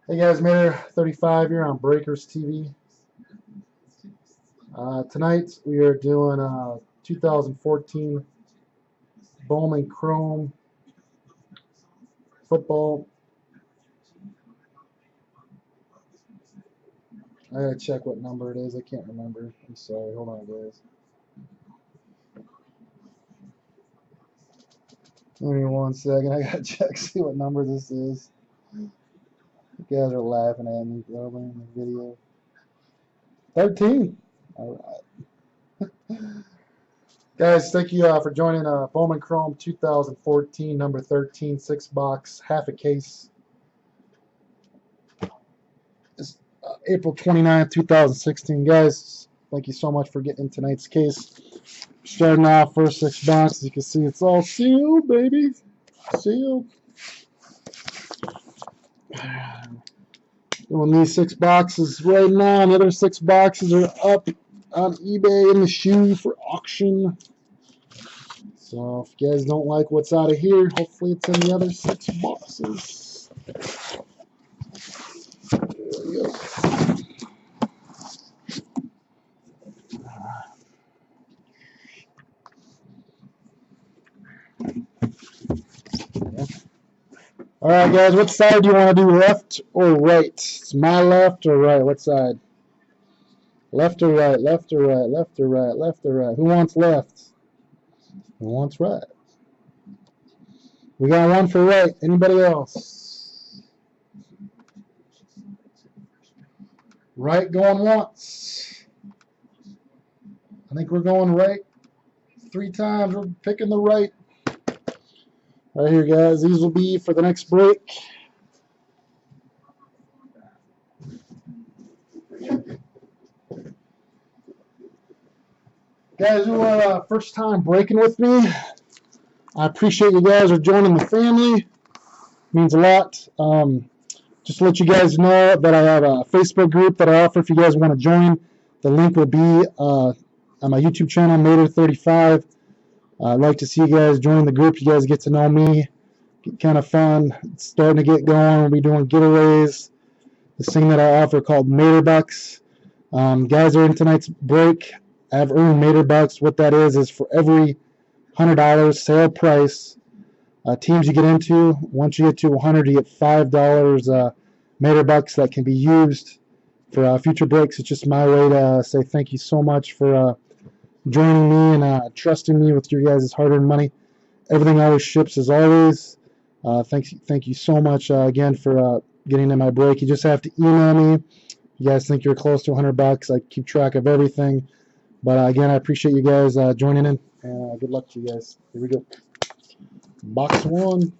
Hey guys, Mayor 35 here on Breakers TV. Tonight we are doing 2014 Bowman Chrome football. I gotta check what number it is. I can't remember. I'm sorry. Hold on, guys. Give me 1 second. I gotta check, see what number this is. You guys are laughing at me probably in the video. 13. All right. Guys, thank you for joining Bowman Chrome 2014 number 13 6-box, half a case. It's April 29th, 2016. Guys, thank you so much for getting in tonight's case. Starting off first 6 boxes, you can see it's all sealed, baby. Sealed. Doing these 6 boxes right now, and the other 6 boxes are up on eBay in the shoe for auction. So if you guys don't like what's out of here, hopefully it's in the other 6 boxes. There we go. All right, guys, what side do you want to do, left or right? It's my left or right? What side? Left or right? Left or right? Left or right? Left or right? Who wants left? Who wants right? We got one for right. Anybody else? Right going once. I think we're going right 3 times. We're picking the right. Right here, guys. These will be for the next break. Guys who are first time breaking with me, I appreciate you guys are joining the family. It means a lot. Just to let you guys know that I have a Facebook group that I offer if you guys want to join. The link will be on my YouTube channel, Mater35. I'd like to see you guys join the group. You guys get to know me. Get kind of fun. It's starting to get going. We'll be doing giveaways. This thing that I offer called Mater Bucks. Guys are in tonight's break. I have earned Mater Bucks. What that is for every $100 sale price teams you get into, once you get to 100, you get $5 Mater Bucks that can be used for future breaks. It's just my way to say thank you so much for joining me and trusting me with your guys' hard-earned money. Everything always ships as always. Thank you so much again for getting in my break. You just have to email me. You guys think you're close to 100 bucks. I keep track of everything. But again, I appreciate you guys joining in, and good luck to you guys. Here we go. Box 1.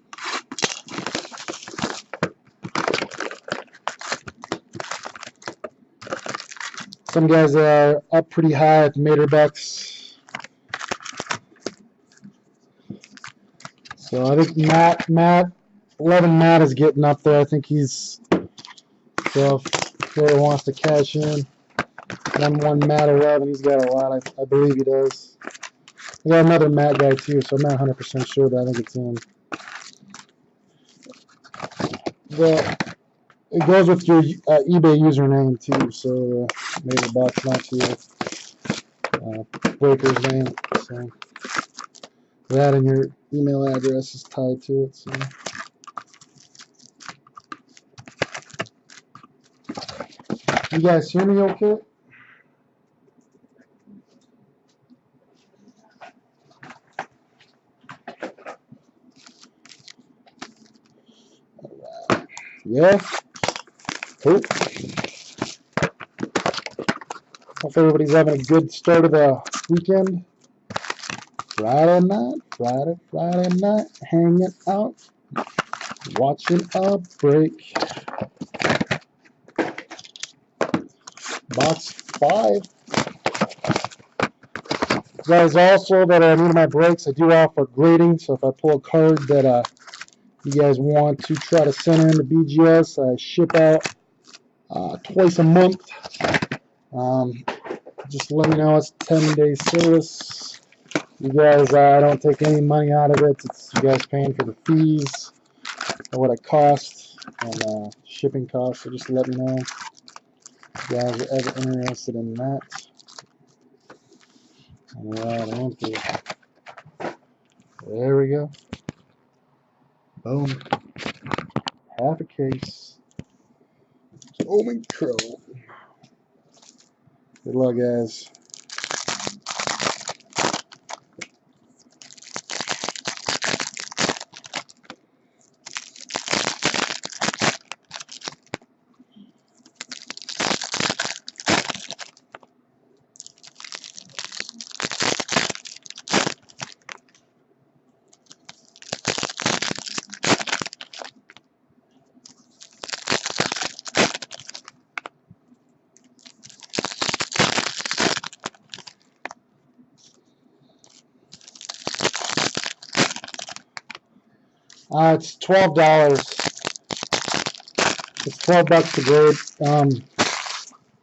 Some guys are up pretty high at Mater Bucks. So I think Matt, 11 Matt is getting up there. I think he's, so if whoever wants to cash in, 1 Matt 11, he's got a lot. I believe he does. I got another Matt guy too, so I'm not 100% sure, but I think it's him. It goes with your eBay username too, so Mater Bucks, not your broker's name. So that and your email address is tied to it. So. You guys hear me okay? Yeah. Cool. Hope everybody's having a good start of the weekend. Friday night, hanging out, watching a break. Box 5. Guys, also that are new to my breaks, I do offer grading. So if I pull a card that you guys want to try to send in to BGS, I ship out twice a month. Just let me know. It's 10-day service. You guys, I don't take any money out of it. It's you guys paying for the fees or what it costs. and shipping costs. So just let me know if you guys are ever interested in that. Alright, empty. There we go. Boom. Half a case. Bowman Crow. Good luck, guys. It's $12. It's $12 to grade.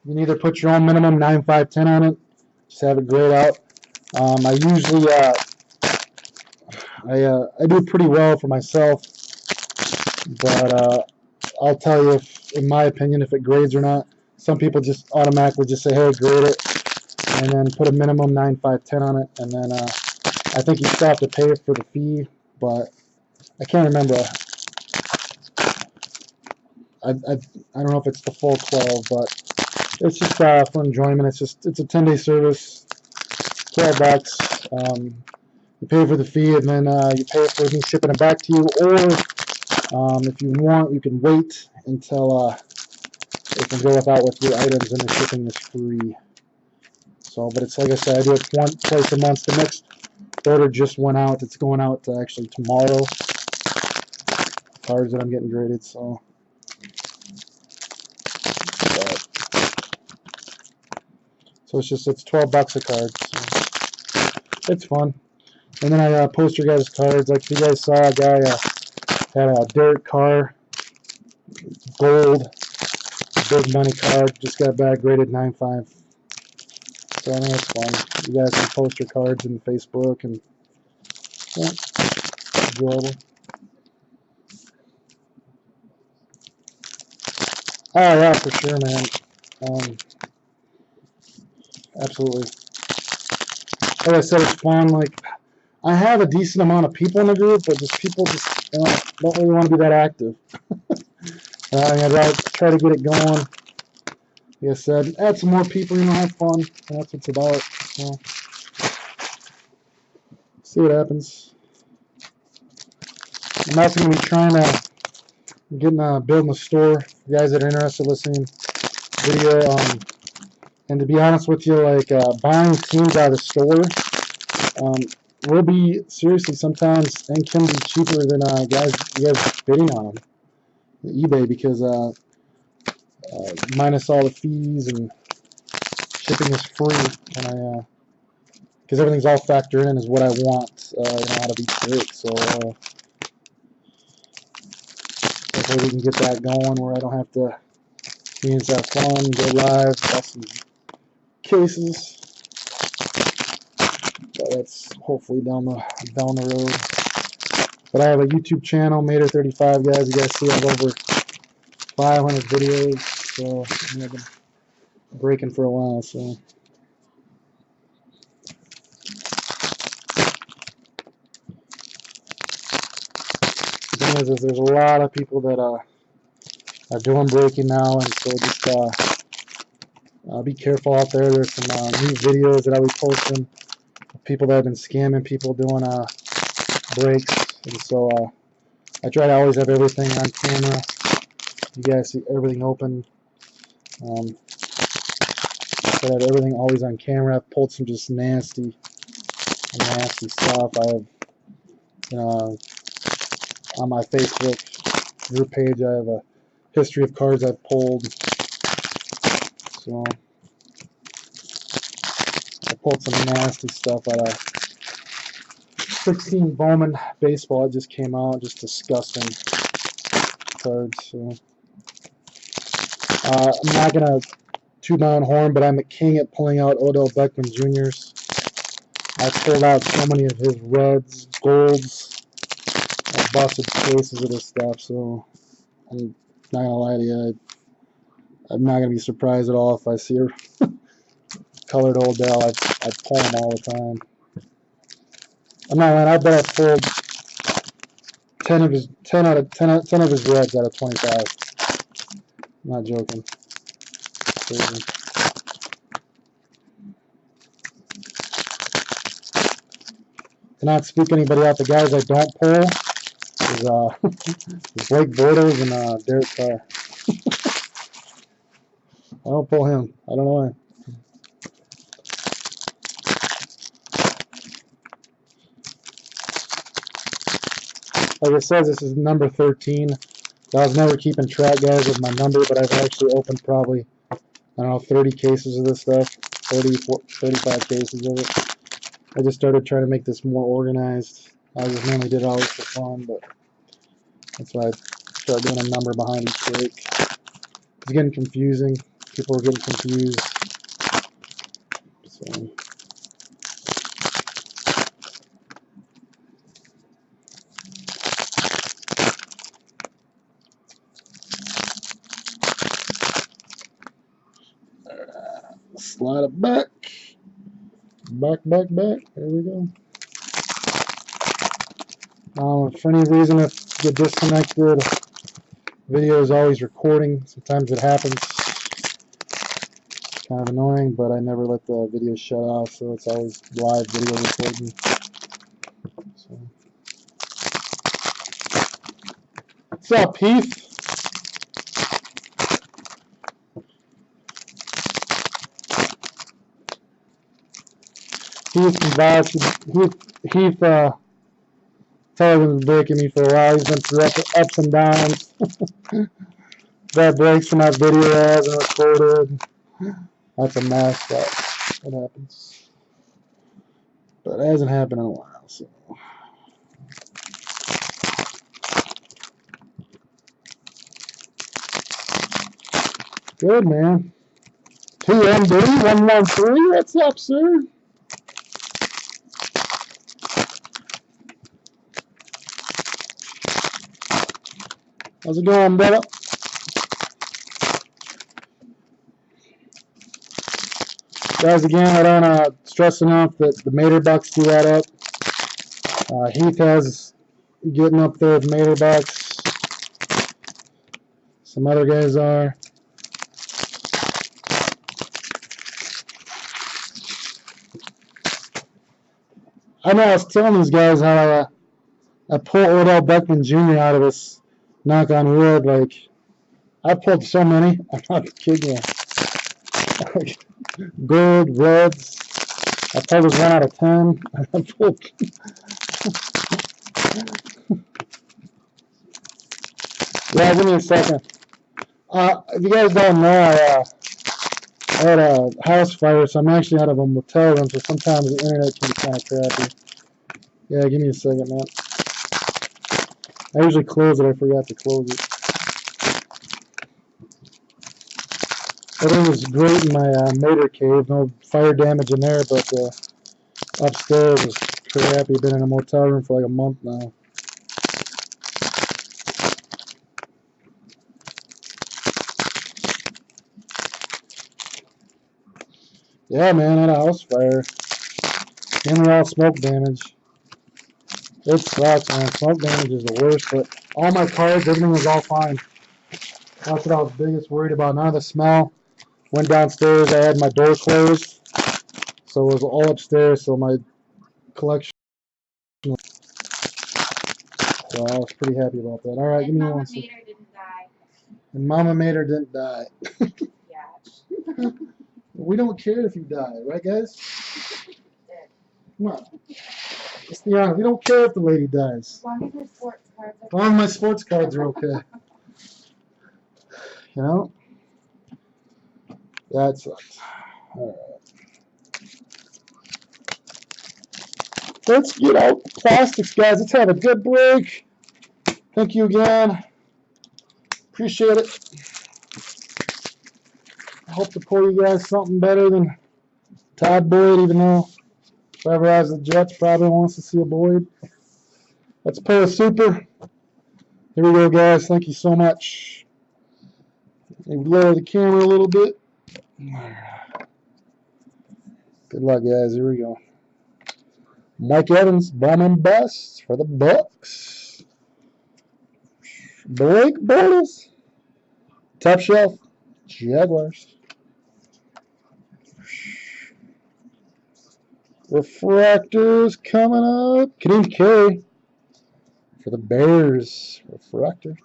You can either put your own minimum 9, 5, 10 on it, just have it grayed out. I usually I do pretty well for myself, but I'll tell you, in my opinion, if it grades or not. Some people just automatically just say, hey, grade it, and then put a minimum 9, 5, 10 on it, and then I think you still have to pay for the fee, but I can't remember. I don't know if it's the full 12, but it's just for enjoyment. It's a 10-day service, $12. You pay for the fee, and then you pay for me shipping it back to you, or if you want, you can wait until it can go without with your items, and the shipping is free. So, but it's like I said, I do it twice a month. The next order just went out. It's going out actually tomorrow. Cards that I'm getting graded, so. So it's $12 a card. So it's fun. And then I post your guys' cards. Like if you guys saw, a guy had a Derek Carr gold big money card. Just got back graded 9.5. So I mean it's fun. You guys can post your cards in Facebook and yeah, enjoyable. Oh yeah, for sure, man. Absolutely. Like I said, it's fun. Like I have a decent amount of people in the group, but just people just don't really want to be that active. I'd rather try to get it going. Like I said, add some more people, have fun. And that's what it's about. So, see what happens. I'm also going to be trying to building a store. You guys that are interested in listening video. And to be honest with you, like buying teams out of the store will be seriously sometimes and can be cheaper than you guys bidding on them, eBay, because minus all the fees and shipping is free, and because everything's all factored in is what I want out of each break. So hopefully we can get that going where I don't have to have fun, go live, got some cases. But that's hopefully down the road. But I have a YouTube channel, Mater35, guys. You guys see I have over 500 videos, so I've been breaking for a while. So the thing is there's a lot of people that are doing breaking now, and so just be careful out there. There's some new videos that I'll be posting. People that have been scamming people doing breaks, and so I try to always have everything on camera. You guys see everything open. I try to have everything always on camera. I've pulled some just nasty stuff. I have, on my Facebook group page, I have a history of cards I've pulled. So I pulled some nasty stuff out of 16 Bowman baseball. It just came out, just disgusting cards. So I'm not gonna toot my own horn, but I'm a king at pulling out Odell Beckham Jr.'s. I pulled out so many of his reds, golds, busted cases of this stuff. So I'm Not gonna lie to you, I'm not gonna be surprised at all if I see a colored old Dell. I pull them all the time. I'm not lying. I bet I've pulled 10 of his reds out of 25. I'm not joking. Crazy. To not speak anybody out, the guys I don't pull is Blake Bortles and Derek Carr. I don't pull him. I don't know why. Like it says, this is number 13. I was never keeping track, guys, of my number, but I've actually opened probably, I don't know, 30 cases of this stuff, 35 cases of it. I just started trying to make this more organized. I just mainly did it always for fun, but that's why I started doing a number behind each break. It's getting confusing. People are getting confused. So. Slide it back. Back. There we go. For any reason, if you get disconnected, video is always recording. Sometimes it happens. It's kind of annoying, but I never let the video shut off, so it's always live video recording. So. What's up, Heath? Heath can vouch. Heath Tyler been breaking me for a while. He's been through ups and downs. Bad breaks from my video hasn't recorded. That's a mess, but it happens. But it hasn't happened in a while, so. Good, man. 2MD113. What's up, sir? How's it going, brother? Guys, again, I don't stress enough that the Mater Bucks do that up. Heath has getting up there with Mater Bucks. Some other guys are. I know I was telling these guys how I pulled Odell Beckham Jr. out of this, knock on wood. Like, I pulled so many. I'm not kidding you. Gold, reds. I pulled this 1 out of 10. I pulled. Yeah, give me a second. If you guys don't know, I had a house fire, so I'm actually out of a motel room, so sometimes the internet can be kind of crappy. Yeah, give me a second, man. I usually close it. I forgot to close it. Everything was great in my Mater cave. No fire damage in there, but upstairs was crappy. Been in a motel room for like a month now. Yeah, man, I had a house fire. And all smoke damage. It sucks, man. Smoke damage is the worst, but all my cards, everything was all fine. That's what I was biggest worried about. None of the smell. Went downstairs, I had my door closed. So it was all upstairs, so my collection. So I was pretty happy about that. All right, give me one second. And Mama Mater didn't die. Yeah. We don't care if you die, right, guys? Come on. Let's be honest. We don't care if the lady dies. As long as my sports cards are okay. You know? That sucks. All right. Let's get out plastics, guys. Let's have a good break. Thank you again. Appreciate it. I hope to pour you guys something better than Todd Boyd, even though whoever has the Jets probably wants to see a Boyd. Let's play a super. Here we go, guys. Thank you so much. Maybe lower the camera a little bit. Good luck, guys. Here we go. Mike Evans, Bowman bust for the Bucks. Blake Bortles, top shelf, Jaguars. Refractors coming up. Kadeem Carey for the Bears. Refractor.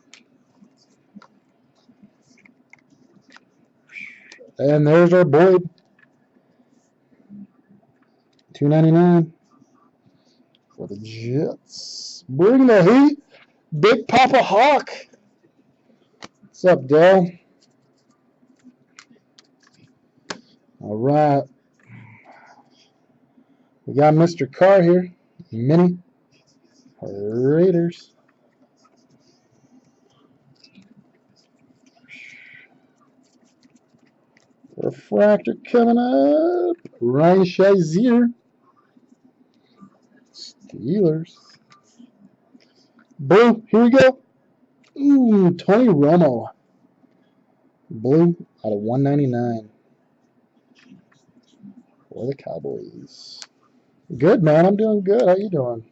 And there's our Boyd. $2.99 for the Jets. Bring the heat. Big Papa Hawk. What's up, Dale? All right. We got Mr. Carr here. Mini. Raiders. Refractor coming up. Ryan Shazier. Steelers. Blue. Here we go. Ooh, Tony Romo. Blue out of 199 for the Cowboys. Good, man. I'm doing good. How you doing?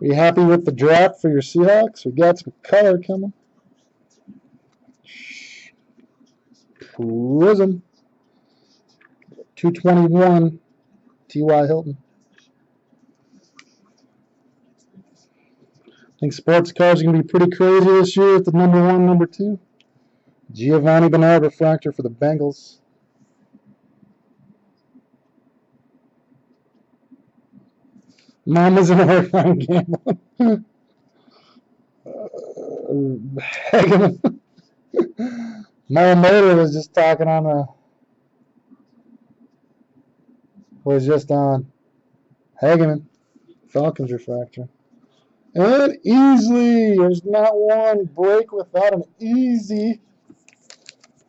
Are you happy with the draft for your Seahawks? We got some color coming. Prism. 221. T.Y. Hilton. I think sports cars are going to be pretty crazy this year with the number 1, number 2. Giovanni Bernard refractor for the Bengals. Mama's in a hard time gambling. Mama Motor was just talking on the. Was just on Hageman. Falcons refractor. And easily. There's not one break without an easy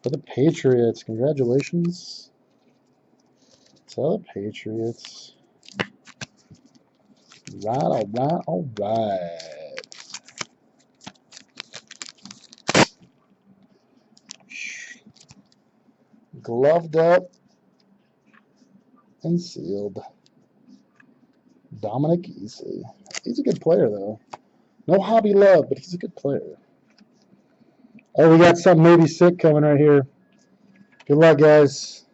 for the Patriots. Congratulations to the Patriots. All right. Gloved up and sealed. Dominic Easley. He's a good player, though. No hobby love, but he's a good player. Oh, we got something maybe sick coming right here. Good luck, guys.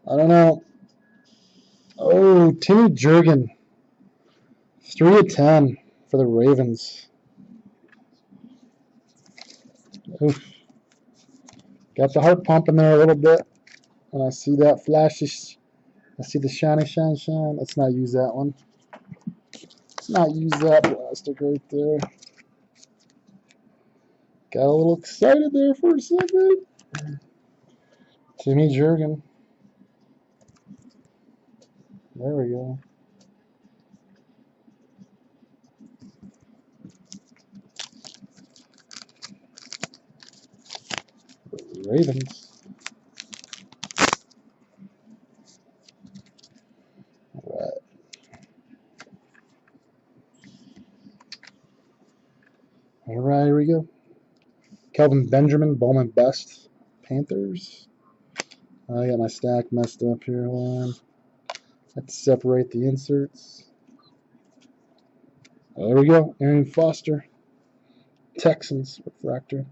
I don't know. Oh, Timmy Jurgen. 3 of 10 for the Ravens. Oof. Got the heart pumping there a little bit. And I see that flashy. I see the shiny shine. Let's not use that one. Let's not use that plastic right there. Got a little excited there for a second. Timmy Jurgen. There we go. Ravens. All right, here we go. Kelvin Benjamin, Bowman best. Panthers. I got my stack messed up here. Hold on. Let's separate the inserts. There we go. Arian Foster. Texans refractor.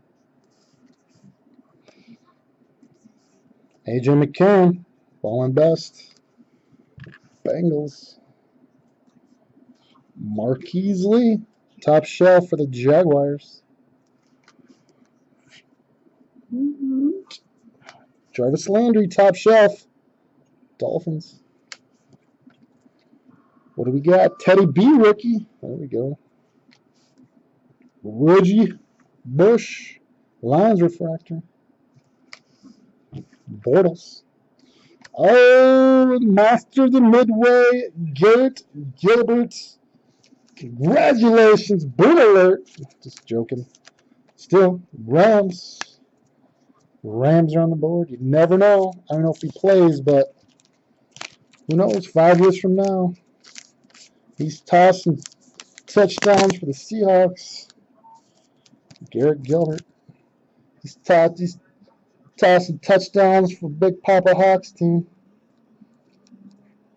AJ McCarron, Bowman best. Bengals. Marquise Lee, top shelf for the Jaguars. Jarvis Landry, top shelf. Dolphins. What do we got? Teddy B rookie. There we go. Reggie Bush, Lions refractor. Bortles. Oh, master of the Midway, Garrett Gilbert. Congratulations, boot alert. Just joking. Still, Rams. Rams are on the board. You never know. I don't know if he plays, but who knows? 5 years from now, he's tossing touchdowns for the Seahawks. Garrett Gilbert. He's tossing touchdowns for Big Papa Hawks team.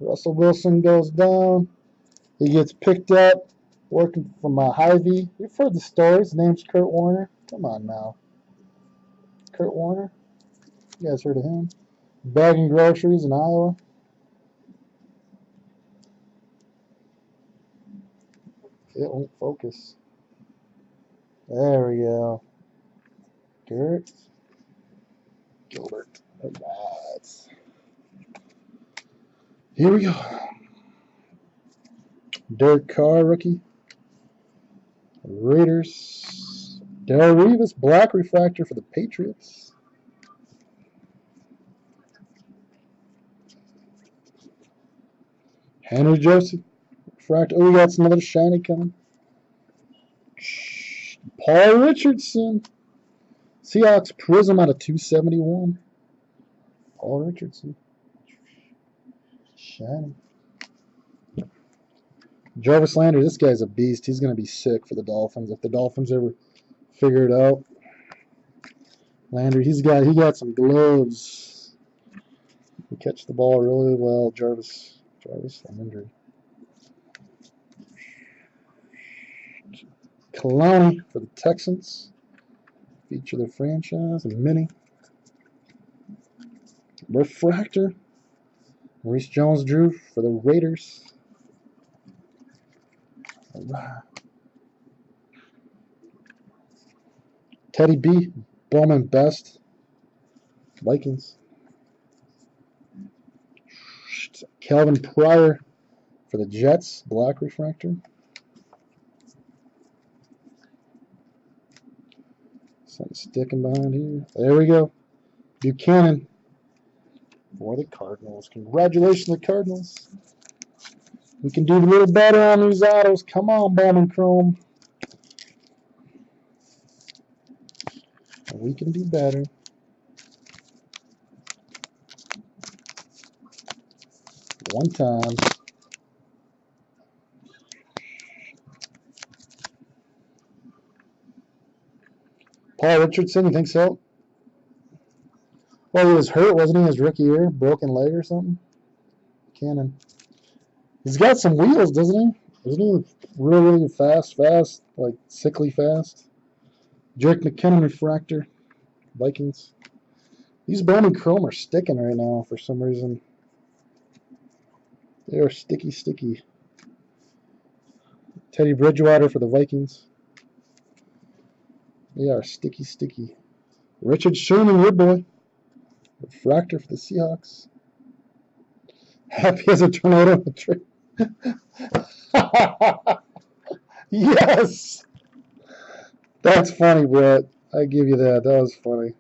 Russell Wilson goes down. He gets picked up working from Hy-Vee. You've heard the stories. His name's Kurt Warner. Come on now. Kurt Warner? You guys heard of him? Bagging groceries in Iowa. It won't focus. There we go. Gilbert. Alright. Here we go. Derek Carr, rookie. Raiders. Darrell Revis, black refractor for the Patriots. Henry Joseph, refractor. Oh, we got some other shiny coming. Paul Richardson. Seahawks Prism out of 271. Paul Richardson. Shiny. Jarvis Landry, this guy's a beast. He's going to be sick for the Dolphins if the Dolphins ever figure it out. Landry, he got some gloves. He catch the ball really well. Jarvis Landry. Kalani for the Texans. Feature the franchise. And mini. Refractor. Maurice Jones-Drew for the Raiders. All right. Teddy B. Bowman best. Vikings. Calvin Pryor for the Jets. Black refractor. Something sticking behind here. There we go. Buchanan for the Cardinals. Congratulations, the Cardinals. We can do a little better on these autos. Come on, Bowman Chrome. We can do better. One time. Paul Richardson, you think so? Well, he was hurt, wasn't he, his rookie year? Broken leg or something? Cannon. He's got some wheels, doesn't he? Isn't he really fast, like sickly fast? Jerick McKinnon refractor. Vikings. These Bowman Chrome are sticking right now for some reason. They are sticky. Teddy Bridgewater for the Vikings. They are sticky. Richard Sherman, your boy. Refractor for the Seahawks. Happy as a tornado in the tree. Yes! That's funny, Brett. I give you that. That was funny.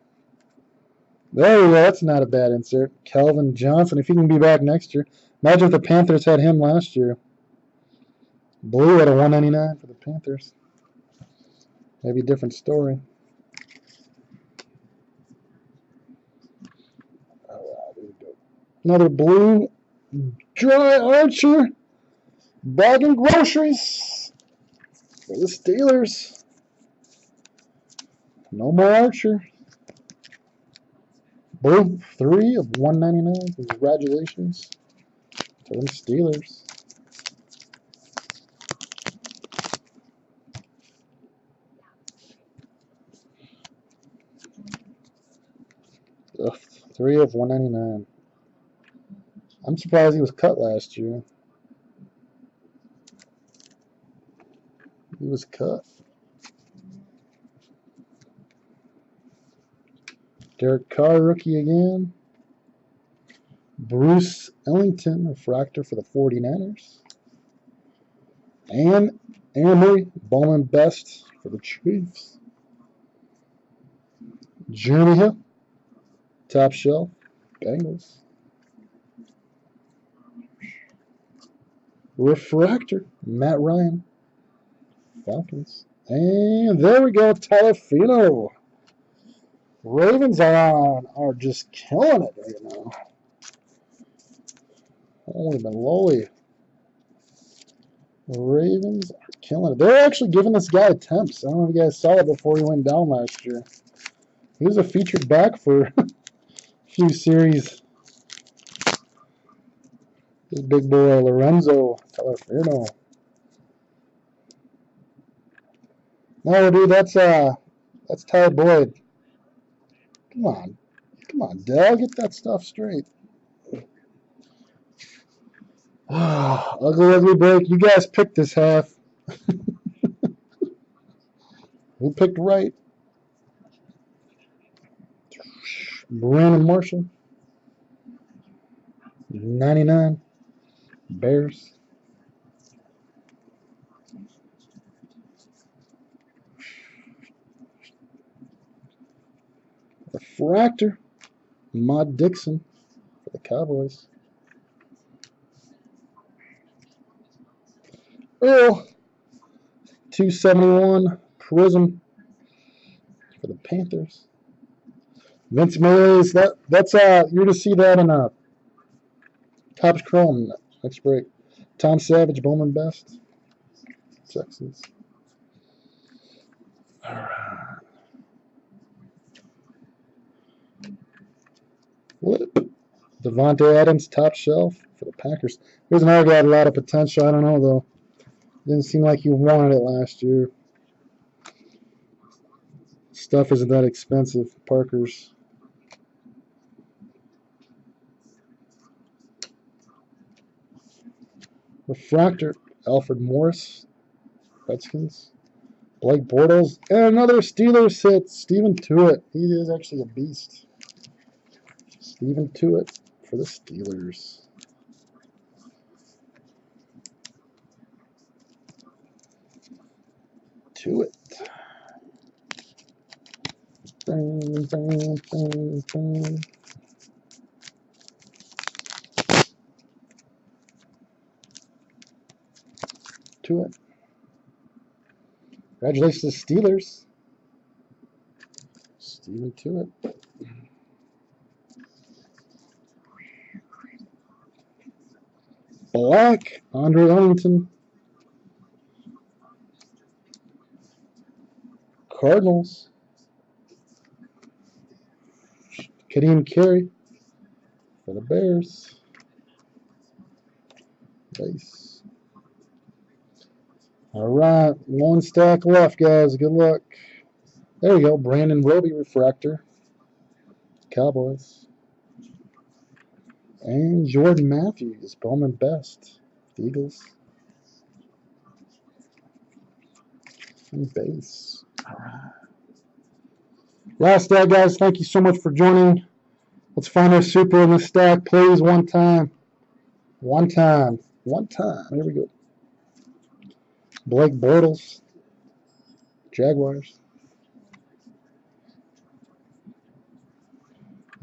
There we go. That's not a bad insert. Calvin Johnson, if he can be back next year. Imagine if the Panthers had him last year. Blue at a 199 for the Panthers. Maybe a different story. All right, here we go. Another blue. Dry Archer. Bagging groceries for the Steelers. No more Archer. Blue 3 of 199. Congratulations to them Steelers. Ugh, 3 of 199. I'm surprised he was cut last year. He was cut. Derek Carr, rookie again. Bruce Ellington, refractor for the 49ers. And Aaron Murray, Bowman best for the Chiefs. Jeremy Hill, top shelf, Bengals. Refractor, Matt Ryan, Falcons. And there we go, Talafino. Ravens are just killing it right now. Holy moly. Ravens are killing it. They're actually giving this guy attempts. I don't know if you guys saw it before he went down last year. He was a featured back for a few series. This big boy, Lorenzo Talaferno. No, dude, that's Ty Boyd. Come on, Dell, get that stuff straight. Ugly break. You guys picked this half. Who picked right? Brandon Marshall. 99. Bears. Refractor. Mod Dixon for the Cowboys. Earl. 271. Prism for the Panthers. Vince Mays. That's you're to see that in a Topps Chrome next break. Tom Savage, Bowman Best. Texans. All right. Flip. Devontae Adams, top shelf for the Packers. Here's another guy with a lot of potential. I don't know, though. Didn't seem like you wanted it last year. Stuff isn't that expensive. Parker's. Refractor, Alfred Morris, Redskins. Blake Bortles, and another Steelers hit, Steven Tuitt. He is actually a beast. Steven Tuitt for the Steelers. Tuitt. Bang, bang, bang, bang. Tuitt. Congratulations to the Steelers. Steven Tuitt. Black, Andre Ellington. Cardinals. Kadeem Carey for the Bears. Nice. All right, one stack left, guys. Good luck. There we go. Brandon Roby refractor. Cowboys. And Jordan Matthews, Bowman Best. The Eagles. And base. All right. Last stack, guys. Thank you so much for joining. Let's find our super in the stack, please. One time. One time. One time. Here we go. Blake Bortles. Jaguars.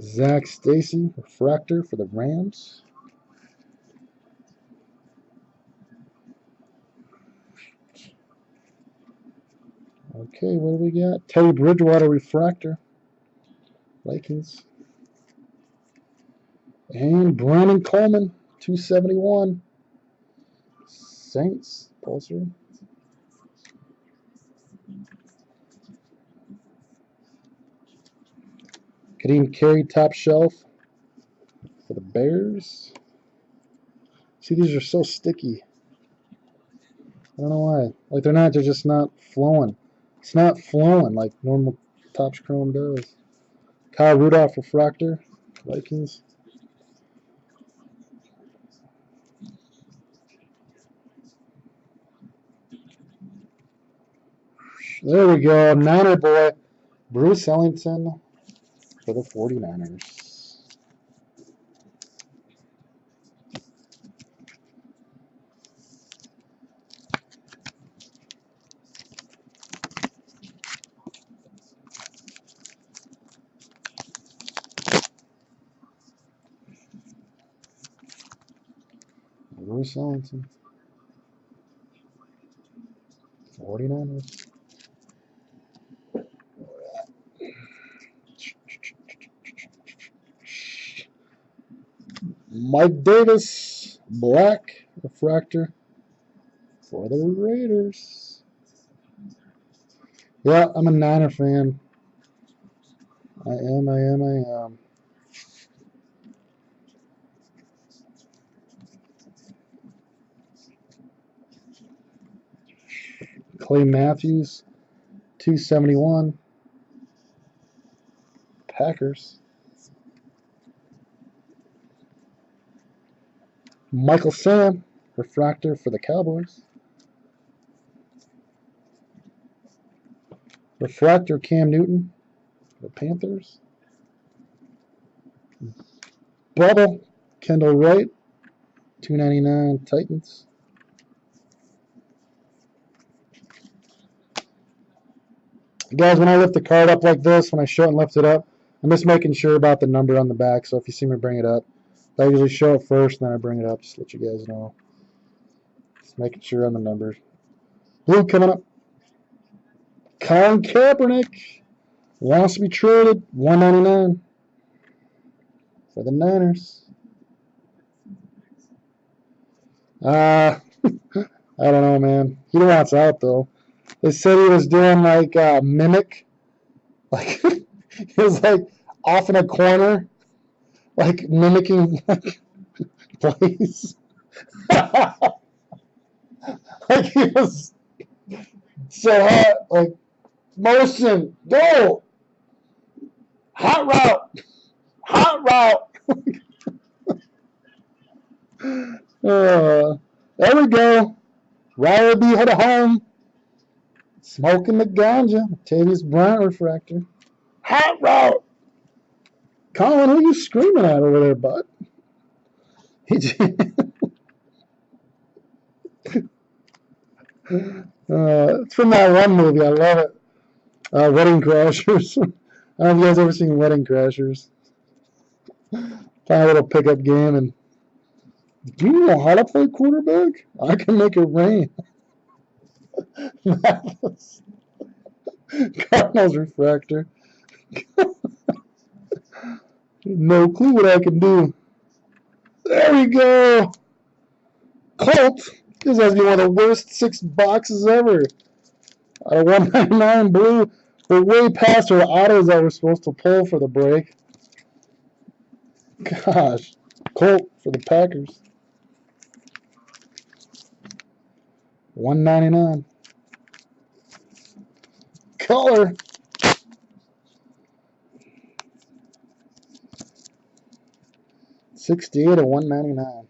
Zach Stacy, refractor for the Rams. Okay, what do we got? Teddy Bridgewater, refractor. Vikings. And Brandon Coleman, 271. Saints, Pulsar. Kadeem Carey, top shelf for the Bears. See, these are so sticky. I don't know why. Like, they're just not flowing. It's not flowing like normal Topps Chrome does. Kyle Rudolph, refractor, Vikings. There we go. Niner boy, Bruce Ellington for the 49ers. Bruce Ellington. 49ers. Mike Davis, black refractor for the Raiders. Yeah, I'm a Niner fan. I am. Clay Matthews, 271. Packers. Michael Sam, refractor for the Cowboys. Refractor Cam Newton for the Panthers. Bubble Kendall Wright, 299 Titans. Guys, when I lift the card up like this, when I show it and lift it up, I'm just making sure about the number on the back. So if you see me bring it up, I usually show it first, and then I bring it up just to let you guys know. Just making sure on the numbers. Blue coming up. Colin Kaepernick wants to be traded, 199 for the Niners. I don't know, man. He wants out, though. They said he was doing like mimic. Like, he was like off in a corner, like mimicking like, plays. Like he was so hot, like motion, go, hot route. There we go. Ryder B hit a home. Smoking the ganja. Tavius Bryant refractor. Hot route. Colin, who are you screaming at over there, bud? It's from that one movie. I love it. Wedding Crashers. I don't know if you guys ever seen Wedding Crashers. Play a little pickup game, and do you know how to play quarterback? I can make it rain. Cardinals refractor. No clue what I can do. There we go. Colt. This has to be one of the worst 6 boxes ever. 199 blue. We're way past our autos that we're supposed to pull for the break. Gosh. Colt for the Packers. 199. Color. $68 to $199.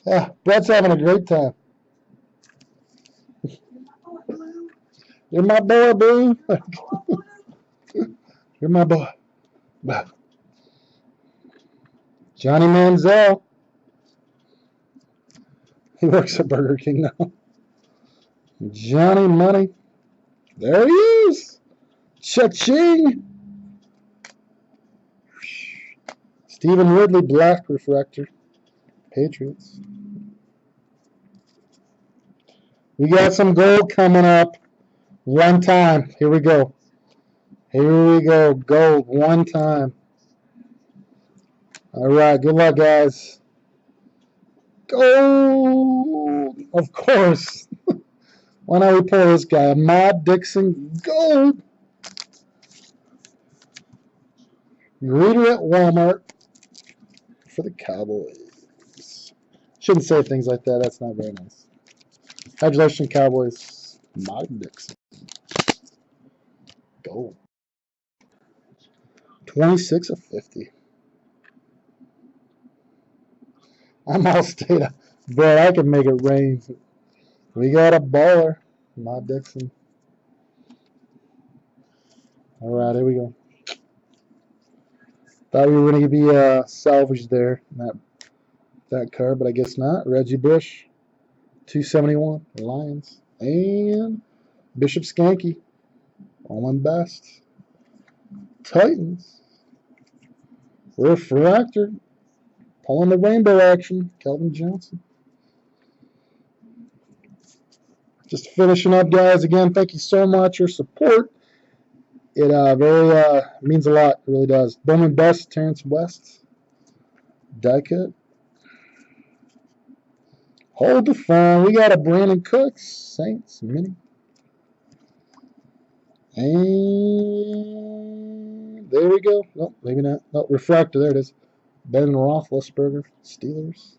Yeah, Brett's having a great time. You're my boy, boo. You're my boy. Johnny Manziel. He works at Burger King now. Johnny Money. There he is. Cha-ching. Stephen Ridley, black refractor. Patriots. We got some gold coming up. One time. Here we go. Here we go. Gold. One time. All right. Good luck, guys. Gold. Of course. Why not we pull this guy? Ahmad Dixon. Gold. Reader at Walmart for the Cowboys. Shouldn't say things like that. That's not very nice. Congratulations, Cowboys. Ahmad Dixon. Gold. 26 of 50. I'm all state of, bro, I can make it rain. We got a baller. Ahmad Dixon. All right, here we go. Thought we were going to be salvaged there in that card, but I guess not. Reggie Bush, 271, Lions. And Bishop Skanky, Owen Best. Titans. Refractor, pulling the rainbow action, Kelvin Johnson. Just finishing up, guys. Again, thank you so much. Your support. It very means a lot. It really does. Bowman Best, Terrence West. Die cut. Hold the phone. We got a Brandon Cooks, Saints, mini. And there we go. No, maybe not. No, refractor. There it is. Ben Roethlisberger, Steelers.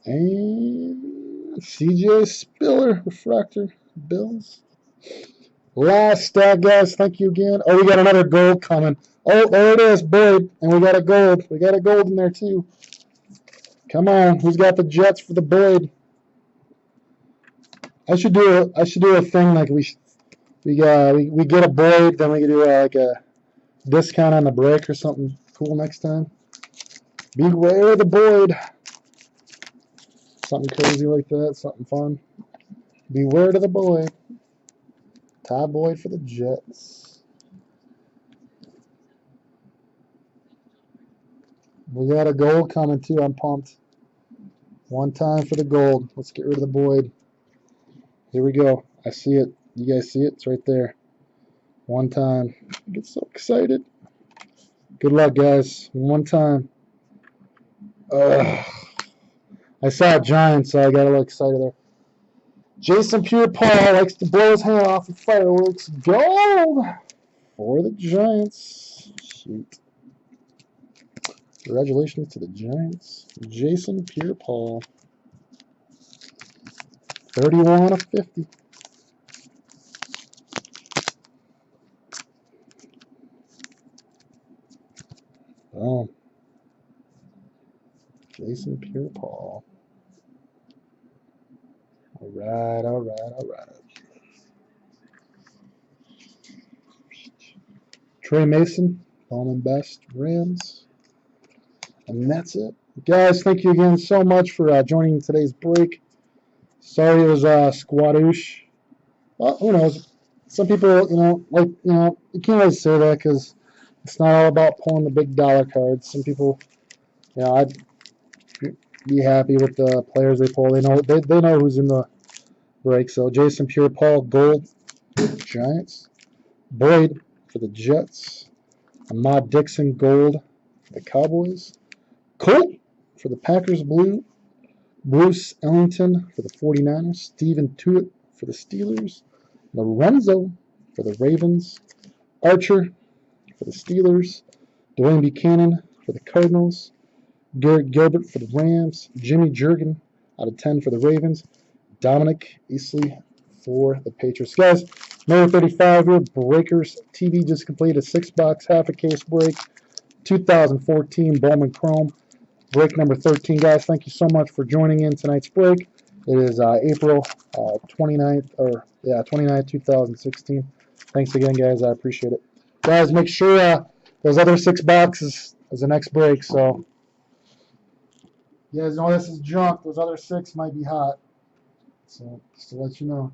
And CJ Spiller, refractor, Bills. Last stack, guys. Thank you again. Oh, we got another gold coming. Oh, there it is, Boyd. And we got a gold. We got a gold in there, too. Come on. Who's got the Jets for the Boyd? I should do a thing like we get a Boyd, then we can do like a discount on the break or something cool next time. Beware the Boyd. Something crazy like that, something fun. Beware to the Boyd. Ty Boyd for the Jets. We got a gold coming too. I'm pumped. One time for the gold. Let's get rid of the Boyd. Here we go. I see it. You guys see it? It's right there. One time. I get so excited. Good luck, guys. One time. I saw Giants, so I got a little excited there. Jason Pierre-Paul likes to blow his hand off with fireworks. Gold for the Giants. Shoot. Congratulations to the Giants. Jason Pierre-Paul. 31 of 50. Oh. Jason Pierre-Paul. All right. Trey Mason, Bowman Best, Rams. And that's it. Guys, thank you again so much for joining today's break. Sorry it was squadoosh. Well, who knows? Some people, you can't really say that because it's not all about pulling the big dollar cards. Some people, I'd be happy with the players they pull. They know who's in the break. So Jason Pierre-Paul, gold, Giants. Boyd for the Jets. Ahmad Dixon, gold for the Cowboys. Colt for the Packers, blue. Bruce Ellington for the 49ers. Steven Tuitt for the Steelers. Lorenzo for the Ravens. Archer for the Steelers. Dwayne Buchanan for the Cardinals. Garrett Gilbert for the Rams. Jimmy Jergen out of 10 for the Ravens. Dominic Easley for the Patriots. Guys, number 35 here, Breakers TV just completed a 6-box, half a case break. 2014 Bowman Chrome. Break number 13. Guys, thank you so much for joining in tonight's break. It is April 29th, 2016. Thanks again, guys. I appreciate it. Guys, make sure those other 6 boxes is the next break. So, you guys know this is junk. Those other 6 might be hot. So, just to let you know.